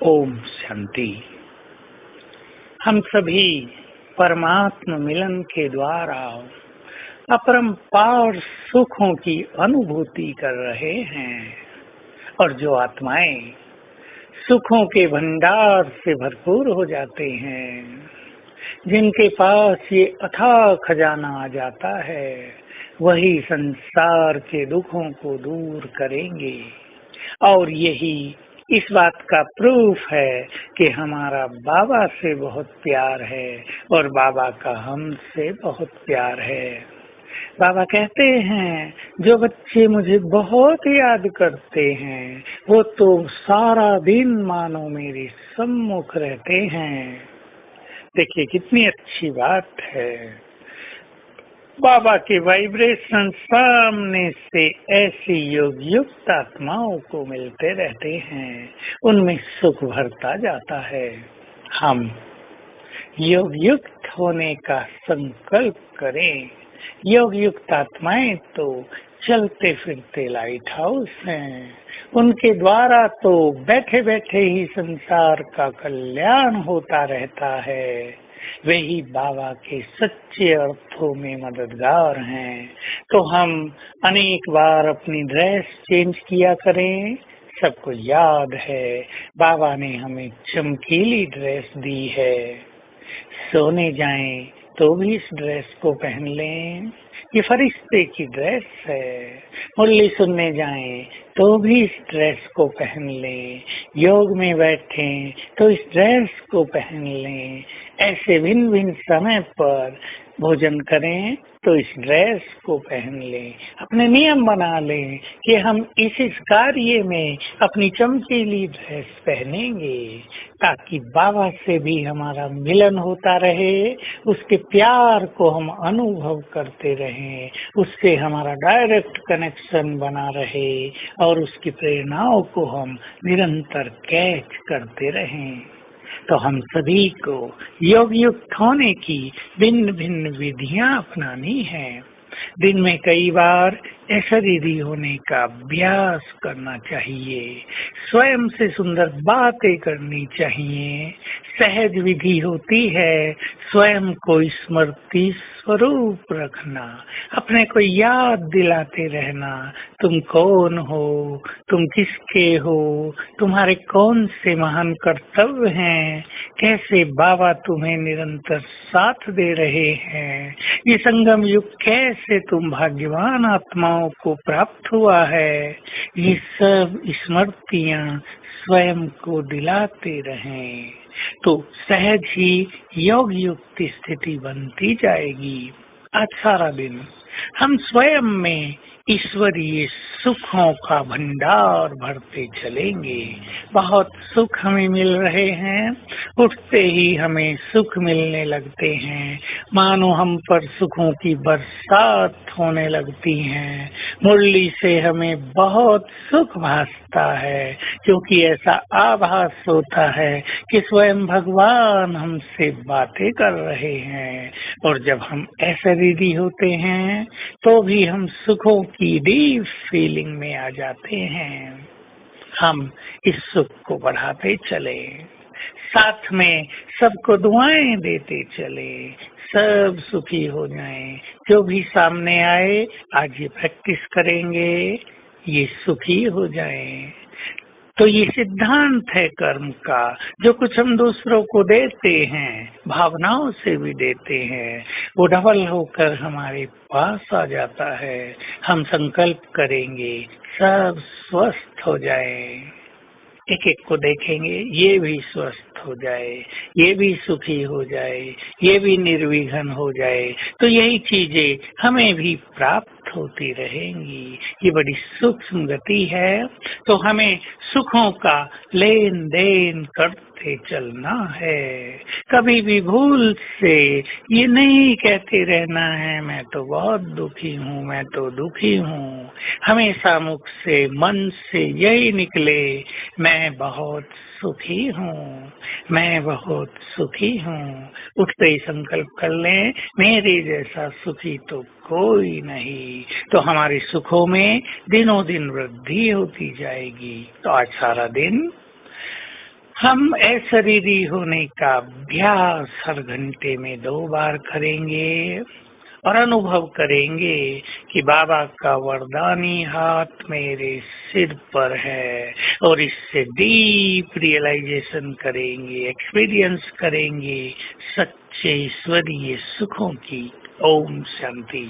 ओम शांति। हम सभी परमात्मा मिलन के द्वारा अपरंपार सुखों की अनुभूति कर रहे हैं और जो आत्माएं सुखों के भंडार से भरपूर हो जाते हैं, जिनके पास ये अथाह खजाना आ जाता है, वही संसार के दुखों को दूर करेंगे। और यही इस बात का प्रूफ है कि हमारा बाबा से बहुत प्यार है और बाबा का हमसे बहुत प्यार है। बाबा कहते हैं, जो बच्चे मुझे बहुत याद करते हैं वो तो सारा दिन मानो मेरे सम्मुख रहते हैं। देखिए कितनी अच्छी बात है। बाबा के वाइब्रेशन सामने से ऐसी योग युक्त आत्माओं को मिलते रहते हैं, उनमें सुख भरता जाता है। हम योग युक्त होने का संकल्प करें। योग युक्त आत्माएं तो चलते फिरते लाइट हाउस हैं, उनके द्वारा तो बैठे बैठे ही संसार का कल्याण होता रहता है। वे ही बाबा के सच्चे अर्थों में मददगार हैं। तो हम अनेक बार अपनी ड्रेस चेंज किया करें। सबको याद है बाबा ने हमें चमकीली ड्रेस दी है। सोने जाएं तो भी इस ड्रेस को पहन लें, ये फरिश्ते की ड्रेस है। मुरली सुनने जाएं तो भी इस ड्रेस को पहन लें। योग में बैठें तो इस ड्रेस को पहन लें। ऐसे भिन्न भिन्न समय पर भोजन करें तो इस ड्रेस को पहन लें। अपने नियम बना लें कि हम इस कार्य में अपनी चमकीली ड्रेस पहनेंगे, ताकि बाबा से भी हमारा मिलन होता रहे, उसके प्यार को हम अनुभव करते रहें, उससे हमारा डायरेक्ट कनेक्शन बना रहे और उसकी प्रेरणाओं को हम निरंतर कैच करते रहें। तो हम सभी को योग युक्त होने की भिन्न भिन्न विधियां अपनानी है। दिन में कई बार ऐश्वर्य होने का अभ्यास करना चाहिए। स्वयं से सुंदर बातें करनी चाहिए। सहज विधि होती है स्वयं को स्मृति स्वरूप रखना, अपने को याद दिलाते रहना, तुम कौन हो, तुम किसके हो, तुम्हारे कौन से महान कर्तव्य हैं, कैसे बाबा तुम्हें निरंतर साथ दे रहे हैं, ये संगम युग कैसे तुम भाग्यवान आत्माओं को प्राप्त हुआ है। ये सब स्मृतियां स्वयं को दिलाते रहें तो सहज ही योग युक्त स्थिति बनती जाएगी। आज सारा दिन हम स्वयं में ईश्वरीय सुखों का भंडार भरते चलेंगे। बहुत सुख हमें मिल रहे हैं, उठते ही हमें सुख मिलने लगते हैं, मानो हम पर सुखों की बरसात होने लगती है। मुरली से हमें बहुत सुख भासता है, क्योंकि ऐसा आभास होता है कि स्वयं भगवान हमसे बातें कर रहे हैं। और जब हम ऐसे रेडी होते हैं तो भी हम सुखों की डीप फीलिंग में आ जाते हैं। हम इस सुख को बढ़ाते चले, साथ में सबको दुआएं देते चले, सब सुखी हो जाएं। जो भी सामने आए आज ये प्रैक्टिस करेंगे, ये सुखी हो जाएं। तो ये सिद्धांत है कर्म का। जो कुछ हम दूसरों को देते हैं, भावनाओं से भी देते हैं, वो डबल होकर हमारे पास आ जाता है। हम संकल्प करेंगे सब स्वस्थ हो जाए। एक एक को देखेंगे, ये भी स्वस्थ हो जाए, ये भी सुखी हो जाए, ये भी निर्विघ्न हो जाए। तो यही चीजें हमें भी प्राप्त होती रहेंगी। ये बड़ी सूक्ष्म गति है। तो हमें सुखों का लेन देन करते चलना है। कभी भी भूल से ये नहीं कहते रहना है मैं तो बहुत दुखी हूँ, मैं तो दुखी हूँ। हमेशा मुख से मन से यही निकले, मैं बहुत सुखी हूँ, मैं बहुत सुखी हूँ। उठते ही संकल्प कर लें, मेरे जैसा सुखी तो कोई नहीं। तो हमारे सुखों में दिनों दिन वृद्धि होती जाएगी। तो आज सारा दिन हम अशरीरी होने का अभ्यास हर घंटे में 2 बार करेंगे और अनुभव करेंगे कि बाबा का वरदानी हाथ मेरे सिर पर है और इससे डीप रियलाइजेशन करेंगे, एक्सपीरियंस करेंगे सच्चे ईश्वरीय सुखों की। ओम शांति।